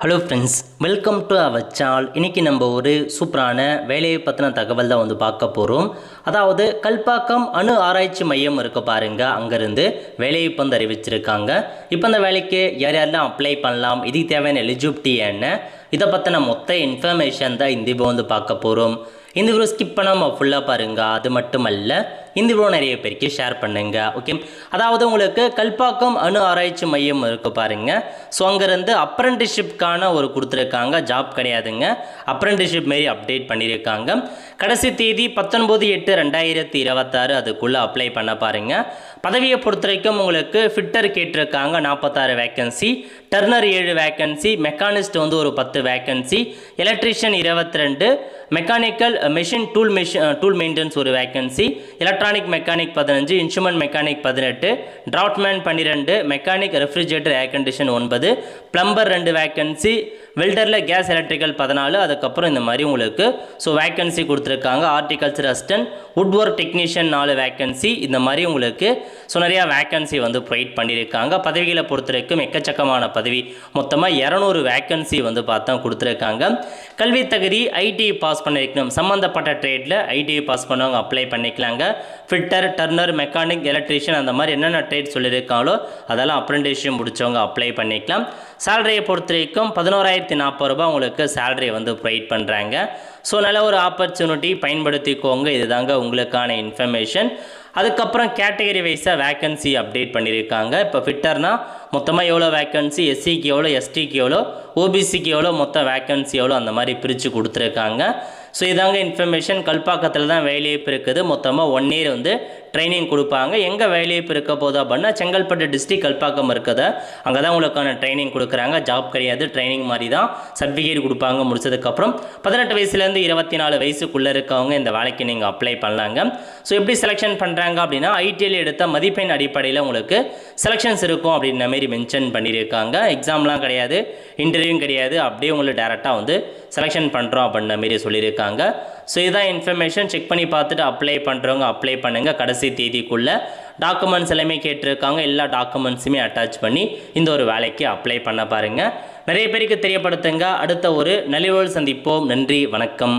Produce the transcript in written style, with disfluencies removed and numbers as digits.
Hello friends, welcome to our channel. இன்றைக்கி நம்ம ஒரு சூப்பரான வேலையை பற்றின தகவல் தான் பார்க்க போகிறோம். அதாவது கல்பாக்கம் அணு ஆராய்ச்சி மையம் இருக்க பாருங்கள், அங்கேருந்து வேலையை அறிவிச்சிருக்காங்க. இப்போ அந்த வேலைக்கு யார் யாரெல்லாம் அப்ளை பண்ணலாம், இதுக்கு தேவையான எலிஜிபிலிட்டி என்ன, இதை பற்றின மொத்த இன்ஃபர்மேஷன் தான் இந்த இப்போ பார்க்க போகிறோம். இந்த வீடியோ ஸ்கிப் பண்ணாமல் ஃபுல்லாக பாருங்கள். அது மட்டுமல்ல, இந்த வீடியோ நிறைய பேருக்கு ஷேர் பண்ணுங்க. ஓகே, அதாவது உங்களுக்கு கல்பாக்கம் அணு ஆராய்ச்சி மையம் இருக்குது பாருங்கள். ஸோ அங்கேருந்து அப்ரெண்டிஸ்ஷிப்கான ஒரு கொடுத்துருக்காங்க, ஜாப் கிடையாதுங்க, அப்ரெண்டிஸ்ஷிப் மாரி அப்டேட் பண்ணியிருக்காங்க. கடைசி தேதி 19/8/2026 அதுக்குள்ளே அப்ளை பண்ண பாருங்கள். பதவியை பொறுத்த வரைக்கும் உங்களுக்கு ஃபிட்டர் கேட்டிருக்காங்க 46 வேக்கன்சி, டர்னர் 7 வேக்கன்சி, மெக்கானிஸ்ட் ஒரு 10 vacancy, electrician 22, mechanical machine tool maintenance ஒரு vacancy, electronic mechanic 15, instrument mechanic 18, draughtsman 12, mechanic refrigerator air condition 9, plumber 2 vacancy, வெல்டரில் கேஸ் எலக்ட்ரிக்கல் 14. அதுக்கப்புறம் இந்த மாதிரி உங்களுக்கு ஸோ வேக்கன்சி கொடுத்துருக்காங்க. Horticulture assistant, wood work technician 4 vacancy, இந்த மாதிரி உங்களுக்கு ஸோ நிறையா வேக்கன்சி ப்ரொவைட் பண்ணியிருக்காங்க. பதவிகளை பொறுத்த வரைக்கும் எக்கச்சக்கமான பதவி, மொத்தமாக 200 வேக்கன்சி பார்த்தா கொடுத்துருக்காங்க. கல்வி தகுதி ஐடிஐ பாஸ் பண்ணியிருக்கணும். சம்மந்தப்பட்ட ட்ரேடில் ஐடிஐ பாஸ் பண்ணவங்க அப்ளை பண்ணிக்கலாங்க. ஃபிட்டர், டர்னர், மெக்கானிக், எலக்ட்ரிஷியன் அந்த மாதிரி என்னென்ன ட்ரேட் சொல்லியிருக்காங்களோ அதெல்லாம் அப்ரெண்டிஸ்ஷிப் முடித்தவங்க அப்ளை பண்ணிக்கலாம். சேலரியை பொறுத்த வரைக்கும் 11,040 ரூபாய் உங்களுக்கு சேலரி ப்ரொவைட் பண்ணுறாங்க. ஸோ நல்ல ஒரு ஆப்பர்ச்சுனிட்டி, பயன்படுத்திக்கோங்க. இதுதாங்க உங்களுக்கான இன்ஃபர்மேஷன். அதுக்கப்புறம் கேட்டகரி வைஸாக வேக்கன்சி அப்டேட் பண்ணியிருக்காங்க. இப்போ ஃபிட்டர்னா மொத்தமாக எவ்வளோ வேக்கன்சி, எஸ்சிக்கு எவ்வளோ, எஸ்டிக்கு எவ்வளோ, ஓபிசிக்கு எவ்வளோ, மொத்த வேக்கன்சி எவ்வளோ, அந்த மாதிரி பிரித்து கொடுத்துருக்காங்க. ஸோ இதாங்க இன்ஃபர்மேஷன். கல்பாக்கத்தில் தான் வேலைவாய்ப்பு இருக்குது. மொத்தமாக 1 இயர் ட்ரைனிங் கொடுப்பாங்க. எங்கே வேலைவாய்ப்பு இருக்க போதா அப்படின்னா செங்கல்பட்டு டிஸ்ட்ரிக்ட் கல்பாக்கம் இருக்குது, அங்கே தான் உங்களுக்கான ட்ரைனிங் கொடுக்குறாங்க. ஜாப் கிடையாது, ட்ரைனிங் மாதிரி தான். சர்டிஃபிகேட் கொடுப்பாங்க. முடிச்சதுக்கப்புறம் 18 வயசுலேருந்து 24 வயசுக்குள்ளே இருக்கவங்க இந்த வேலைக்கு நீங்கள் அப்ளை பண்ணலாங்க. ஸோ எப்படி செலெக்ஷன் பண்ணுறாங்க அப்படின்னா ஐடிஐயில் எடுத்த மதிப்பெண் அடிப்படையில் உங்களுக்கு செலெக்ஷன்ஸ் இருக்கும் அப்படின்ற மாரி மென்ஷன் பண்ணியிருக்காங்க. எக்ஸாம்லாம் கிடையாது, இன்டர்வியூவும் கிடையாது, அப்படியே உங்களுக்கு டேரெக்டாக செலெக்ஷன் பண்ணுறோம் அப்படின்ற மாரி சொல்லியிருக்காங்க. ஸோ இதுதான் இன்ஃபர்மேஷன். செக் பண்ணி பார்த்துட்டு அப்ளை பண்ணுறவங்க அப்ளை பண்ணுங்கள். கடைசி தேதிக்குள்ளே டாக்குமெண்ட்ஸ் எல்லாமே கேட்டிருக்காங்க. எல்லா டாக்குமெண்ட்ஸுமே அட்டாச் பண்ணி இந்த ஒரு வேலைக்கு அப்ளை பண்ண பாருங்கள். நிறைய பேருக்கு தெரியப்படுத்துங்க. அடுத்த ஒரு நலிவுகள் சந்திப்போம். நன்றி, வணக்கம்.